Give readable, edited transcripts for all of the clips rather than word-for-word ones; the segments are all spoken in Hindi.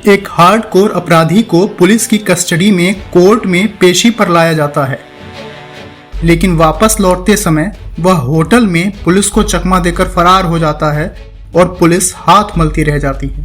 एक हार्डकोर अपराधी को पुलिस की कस्टडी में कोर्ट में पेशी पर लाया जाता है, लेकिन वापस लौटते समय वह होटल में पुलिस को चकमा देकर फरार हो जाता है और पुलिस हाथ मलती रह जाती है।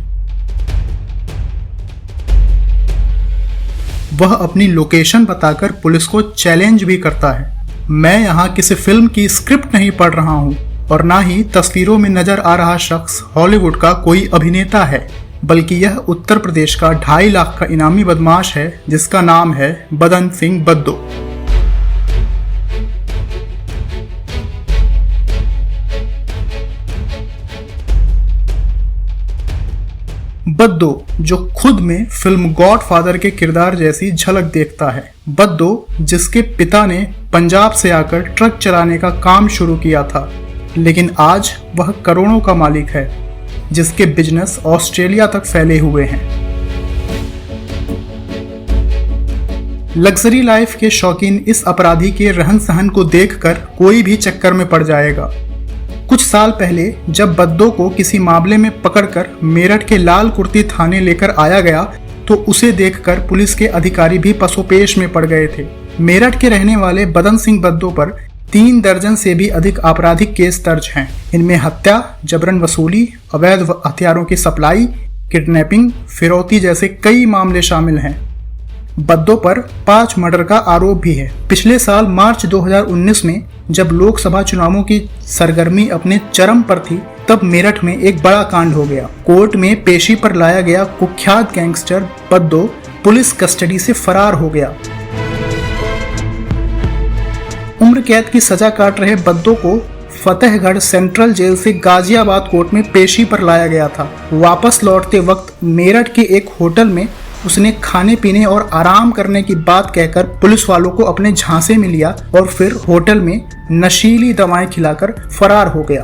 वह अपनी लोकेशन बताकर पुलिस को चैलेंज भी करता है। मैं यहाँ किसी फिल्म की स्क्रिप्ट नहीं पढ़ रहा हूँ और ना ही तस्वीरों में नजर आ रहा शख्स हॉलीवुड का कोई अभिनेता है, बल्कि यह उत्तर प्रदेश का 2.5 लाख का इनामी बदमाश है जिसका नाम है बदन सिंह बद्दो। बद्दो जो खुद में फिल्म गॉडफादर के किरदार जैसी झलक देखता है। बद्दो जिसके पिता ने पंजाब से आकर ट्रक चलाने का काम शुरू किया था, लेकिन आज वह करोड़ों का मालिक है, जिसके बिजनेस ऑस्ट्रेलिया तक फैले हुए हैं। लग्जरी लाइफ के शौकीन इस अपराधी के रहन सहन को देखकर कोई भी चक्कर में पड़ जाएगा। कुछ साल पहले जब बद्दो को किसी मामले में पकड़कर मेरठ के लाल कुर्ती थाने लेकर आया गया तो उसे देखकर पुलिस के अधिकारी भी पसोपेश में पड़ गए थे। मेरठ के रहने वाले बदन सिंह बद्दो पर 3 दर्जन से भी अधिक आपराधिक केस दर्ज हैं। इनमें हत्या, जबरन वसूली, अवैध हथियारों की सप्लाई, किडनैपिंग, फिरौती जैसे कई मामले शामिल हैं। बद्दो पर 5 मर्डर का आरोप भी है। पिछले साल मार्च 2019 में जब लोकसभा चुनावों की सरगर्मी अपने चरम पर थी, तब मेरठ में एक बड़ा कांड हो गया। कोर्ट में पेशी पर लाया गया कुख्यात गैंगस्टर बद्दो पुलिस कस्टडी से फरार हो गया। उम्र कैद की सजा काट रहे बद्दो को फतेहगढ़ सेंट्रल जेल से गाजियाबाद कोर्ट में पेशी पर लाया गया था। वापस लौटते वक्त मेरठ के एक होटल में उसने खाने पीने और आराम करने की बात कहकर पुलिस वालों को अपने झांसे में लिया और फिर होटल में नशीली दवाएं खिलाकर फरार हो गया।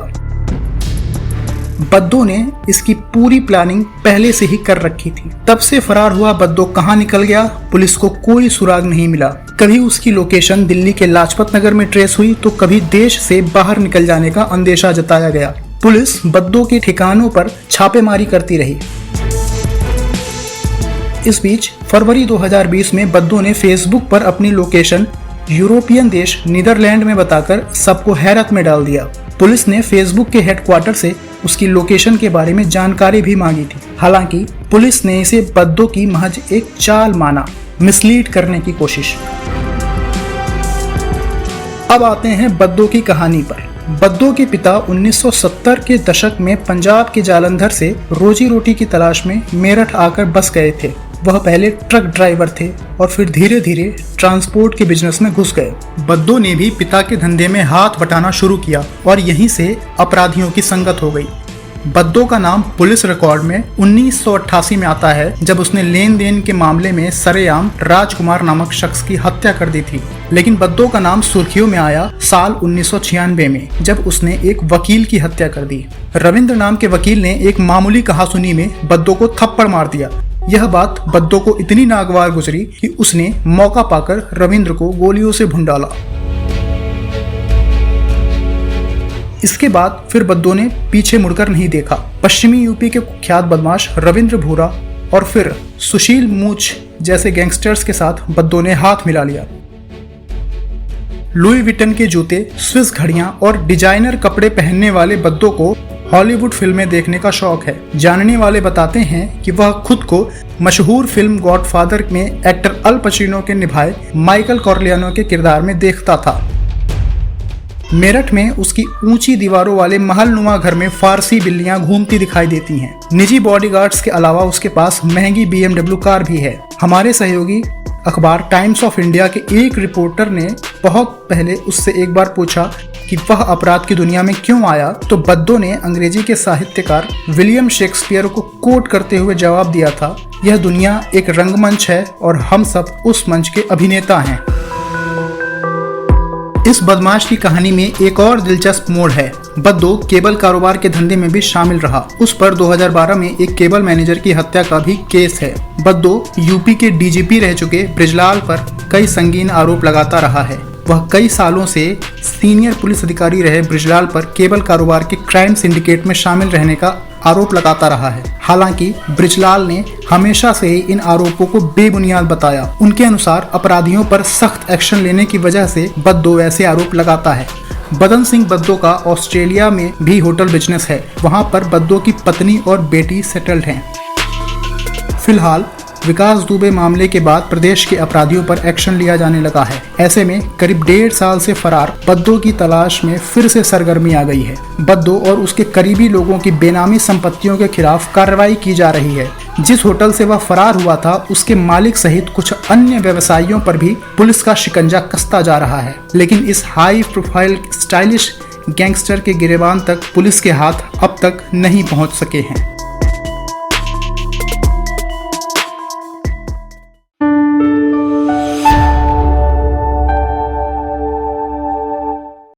बद्दो ने इसकी पूरी प्लानिंग पहले से ही कर रखी थी। तब से फरार हुआ बद्दो कहां निकल गया, पुलिस को कोई सुराग नहीं मिला। कभी उसकी लोकेशन दिल्ली के लाजपत नगर में ट्रेस हुई तो कभी देश से बाहर निकल जाने का अंदेशा जताया गया। पुलिस बद्दो के ठिकानों पर छापेमारी करती रही। इस बीच फरवरी 2020 में बद्दो ने फेसबुक पर अपनी लोकेशन यूरोपियन देश नीदरलैंड में बताकर सबको हैरत में डाल दिया। पुलिस ने फेसबुक के हेडक्वार्टर से उसकी लोकेशन के बारे में जानकारी भी मांगी थी। हालांकि पुलिस ने इसे बद्दो की महज एक चाल माना, मिसलीड करने की कोशिश। अब आते हैं बद्दो की कहानी पर। बद्दो के पिता 1970 के दशक में पंजाब के जालंधर से रोजी रोटी की तलाश में मेरठ आकर बस गए थे। वह पहले ट्रक ड्राइवर थे और फिर धीरे धीरे ट्रांसपोर्ट के बिजनेस में घुस गए। बद्दो ने भी पिता के धंधे में हाथ बटाना शुरू किया और यहीं से अपराधियों की संगत हो गई। बद्दो का नाम पुलिस रिकॉर्ड में 1988 में आता है, जब उसने लेन देन के मामले में सरेआम राजकुमार नामक शख्स की हत्या कर दी थी। लेकिन बद्दो का नाम सुर्खियों में आया साल 1996 में, जब उसने एक वकील की हत्या कर दी। रविंद्र नाम के वकील ने एक मामूली कहासुनी में बद्दो को थप्पड़ मार दिया। यह बात बद्दो को इतनी नागवार गुजरी कि उसने मौका पाकर रविंद्र को गोलियों से भून डाला। इसके बाद फिर बद्दो ने पीछे मुड़कर नहीं देखा। पश्चिमी यूपी के कुख्यात बदमाश रविंद्र भूरा और फिर सुशील मूछ जैसे गैंगस्टर्स के साथ बद्दो ने हाथ मिला लिया। लुई विटन के जूते, स्विस घड़ियां और डिजाइनर कपड़े पहनने वाले बद्दो को हॉलीवुड फिल्में देखने का शौक है। जानने वाले बताते हैं कि वह खुद को मशहूर फिल्म गॉडफादर में एक्टर अल पचिनो के निभाए माइकल कॉर्लियानो के किरदार में देखता था। मेरठ में उसकी ऊंची दीवारों वाले महलनुमा घर में फारसी बिल्लियां घूमती दिखाई देती हैं। निजी बॉडीगार्ड्स के अलावा उसके पास महंगी BMW कार भी है। हमारे सहयोगी अखबार टाइम्स ऑफ इंडिया के एक रिपोर्टर ने बहुत पहले उससे एक बार पूछा कि वह अपराध की दुनिया में क्यों आया, तो बद्दो ने अंग्रेजी के साहित्यकार विलियम शेक्सपियर को कोट करते हुए जवाब दिया था, यह दुनिया एक रंगमंच है और हम सब उस मंच के अभिनेता हैं। इस बदमाश की कहानी में एक और दिलचस्प मोड़ है। बद्दो केबल कारोबार के धंधे में भी शामिल रहा। उस पर 2012 में एक केबल मैनेजर की हत्या का भी केस है। बद्दो यूपी के DGP रह चुके ब्रिजलाल पर कई संगीन आरोप लगाता रहा है। वह कई सालों से सीनियर पुलिस अधिकारी रहे बृजलाल पर केबल कारोबार के क्राइम सिंडिकेट में शामिल रहने का आरोप लगाता रहा है। हालांकि बृजलाल ने हमेशा से ही इन आरोपों को बेबुनियाद बताया। उनके अनुसार अपराधियों पर सख्त एक्शन लेने की वजह से बद्दो ऐसे आरोप लगाता है। बदन सिंह बद्दो का ऑस्ट्रेलिया में भी होटल बिजनेस है। वहां पर बद्दो की पत्नी और बेटी सेटल्ड हैं। फिलहाल विकास दुबे मामले के बाद प्रदेश के अपराधियों पर एक्शन लिया जाने लगा है। ऐसे में करीब 1.5 साल से फरार बद्दो की तलाश में फिर से सरगर्मी आ गई है। बद्दो और उसके करीबी लोगों की बेनामी संपत्तियों के खिलाफ कार्रवाई की जा रही है। जिस होटल से वह फरार हुआ था उसके मालिक सहित कुछ अन्य व्यवसायियों पर भी पुलिस का शिकंजा कसता जा रहा है। लेकिन इस हाई प्रोफाइल स्टाइलिश गैंगस्टर के गिरेबान तक पुलिस के हाथ अब तक नहीं पहुंच सके हैं।